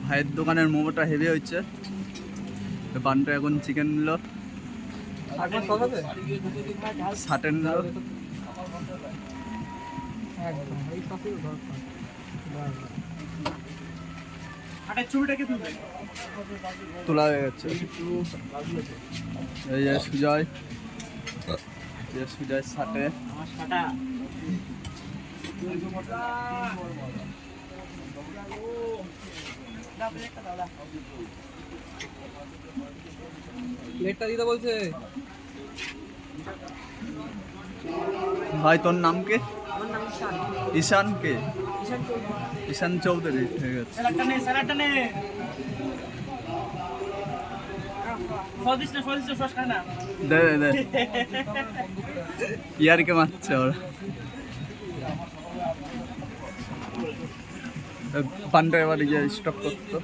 ভাইয়ের দোকানের মোমোটা হেভি হচ্ছে। বান্টু এখন চিকেন নিল, সাটেন নিল। তোলা হয়ে গেছে। এই যে সুজয়, সুজয় সাটে। প্লেটটা দিতে বলছে। ভাই তোর নাম কে? ঈশান কে? ঈশান চৌধুরী। ঠিক আছে। দে দে, ইয়ারকে মারছে ওরা। বান্টু এবার স্টপ করতো।